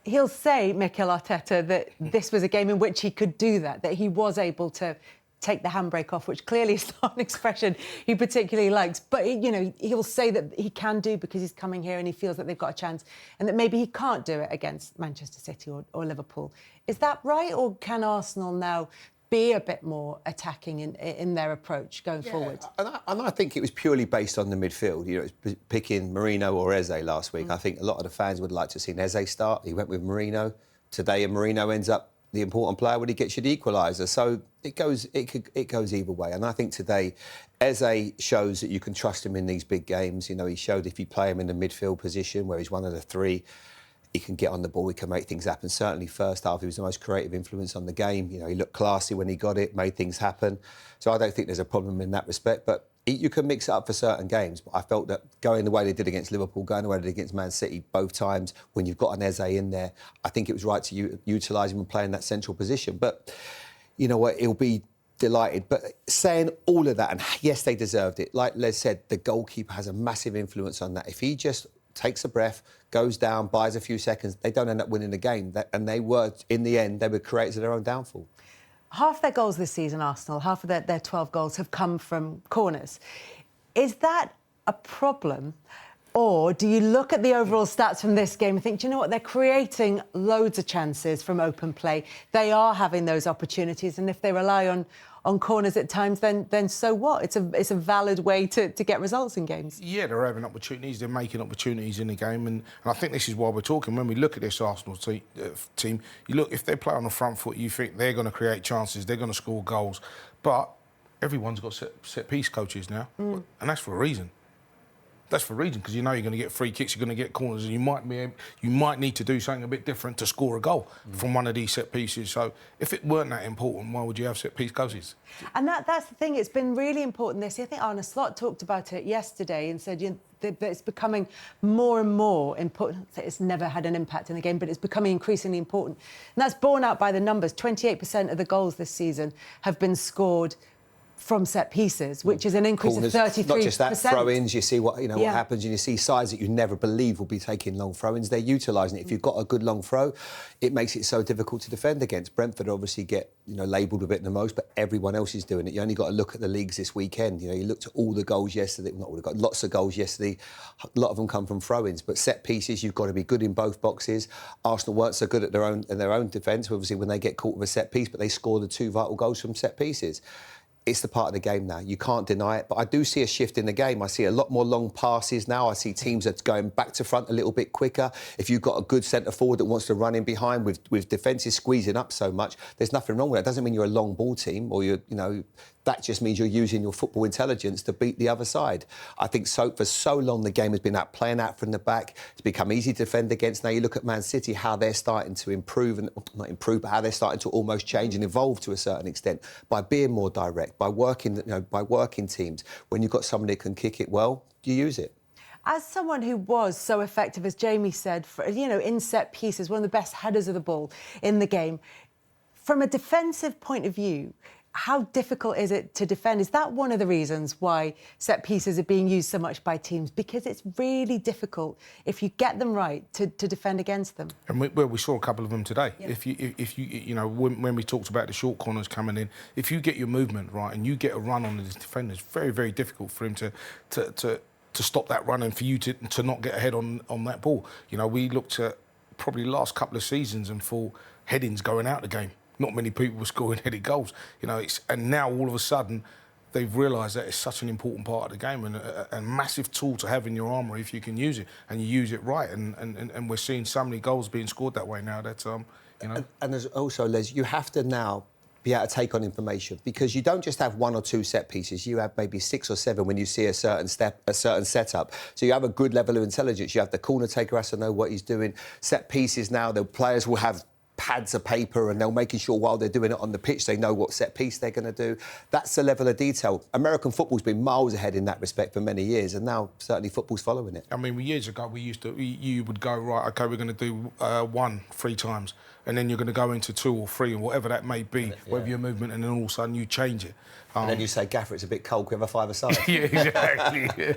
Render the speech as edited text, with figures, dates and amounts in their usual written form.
he'll say, Mikel Arteta, that this was a game in which he could do that he was able to take the handbrake off, which clearly is not an expression he particularly likes. But, you know, he'll say that he can do because he's coming here and he feels that they've got a chance and that maybe he can't do it against Manchester City or Liverpool. Is that right? Or can Arsenal now be a bit more attacking in their approach going forward? And I think it was purely based on the midfield. You know, it was picking Marino or Eze last week. I think a lot of the fans would like to see Eze start. He went with Marino today, and Marino ends up the important player when he gets you the equaliser. So it goes either way. And I think today, Eze shows that you can trust him in these big games. You know, he showed if you play him in the midfield position where he's one of the three, he can get on the ball, he can make things happen. Certainly first half, he was the most creative influence on the game. You know, he looked classy when he got it, made things happen. So I don't think there's a problem in that respect. But you can mix it up for certain games. But I felt that going the way they did against Liverpool, going the way they did against Man City both times, when you've got an Eze in there, I think it was right to utilise him and play in that central position. But you know what, he'll be delighted. But saying all of that, and yes, they deserved it. Like Les said, the goalkeeper has a massive influence on that. If he just takes a breath, goes down, buys a few seconds, they don't end up winning the game. And they were, in the end, they were creators of their own downfall. Half their goals this season, Arsenal, half of their 12 goals have come from corners. Is that a problem? Or do you look at the overall stats from this game and think, do you know what, they're creating loads of chances from open play. They are having those opportunities, and if they rely on corners at times, then so what? It's a valid way to get results in games. Yeah, they're having opportunities, they're making opportunities in the game, and I think this is why we're talking. When we look at this Arsenal team, you look, if they play on the front foot, you think they're going to create chances, they're going to score goals, but everyone's got set-piece coaches now, and that's for a reason. That's for a reason, because you know you're going to get free kicks, you're going to get corners, and you might need to do something a bit different to score a goal from one of these set pieces. So if it weren't that important, why would you have set piece coaches? And that's the thing. It's been really important this year. I think Arne Slot talked about it yesterday and said, you know, that it's becoming more and more important. It's never had an impact in the game, but it's becoming increasingly important. And that's borne out by the numbers. 28% of the goals this season have been scored from set pieces, which is an increase of 33%. Not just that, throw-ins, you see what happens, and you see sides that you never believe will be taking long throw-ins. They're utilising it. If you've got a good long throw, it makes it so difficult to defend against. Brentford obviously get, labelled a bit the most, but everyone else is doing it. You only got to look at the leagues this weekend. You looked at all the goals yesterday. Not all, got lots of goals yesterday. A lot of them come from throw-ins, but set pieces, you've got to be good in both boxes. Arsenal weren't so good at their own defence, obviously, when they get caught with a set piece, but they score the two vital goals from set pieces. It's the part of the game now. You can't deny it. But I do see a shift in the game. I see a lot more long passes now. I see teams that's going back to front a little bit quicker. If you've got a good centre forward that wants to run in behind with defences squeezing up so much, there's nothing wrong with that. It doesn't mean you're a long ball team or that just means you're using your football intelligence to beat the other side. I think for so long the game has been playing out from the back. It's become easy to defend against. Now you look at Man City, how they're starting to improve, and not improve, but how they're starting to almost change and evolve to a certain extent by being more direct, by working teams. When you've got somebody that can kick it well, you use it. As someone who was so effective, as Jamie said, in set pieces, one of the best headers of the ball in the game, from a defensive point of view, how difficult is it to defend? Is that one of the reasons why set pieces are being used so much by teams? Because it's really difficult, if you get them right, to defend against them. And we saw a couple of them today. Yeah. If you when we talked about the short corners coming in, if you get your movement right and you get a run on the defender, it's very, very difficult for him to stop that run and for you to not get ahead on that ball. We looked at probably the last couple of seasons and for headings going out the game. Not many people were scoring headed goals, and now all of a sudden they've realised that it's such an important part of the game and a massive tool to have in your armour if you can use it and you use it right. And we're seeing so many goals being scored that way now that And there's also, Les, you have to now be able to take on information, because you don't just have one or two set pieces. You have maybe 6 or 7 when you see a certain setup. So you have a good level of intelligence. You have the corner taker has to know what he's doing. Set pieces now, the players will have pads of paper and they're making sure while they're doing it on the pitch they know what set piece they're going to do. That's the level of detail. American football's been miles ahead in that respect for many years, and now certainly football's following it. I mean, years ago you would go, right, OK, we're going to do 1 3 times, and then you're going to go into 2 or 3 and whatever that may be, whatever your movement, and then all of a sudden you change it. And then you say, Gaffer, it's a bit cold, can we have a 5-a-side? Yeah, exactly.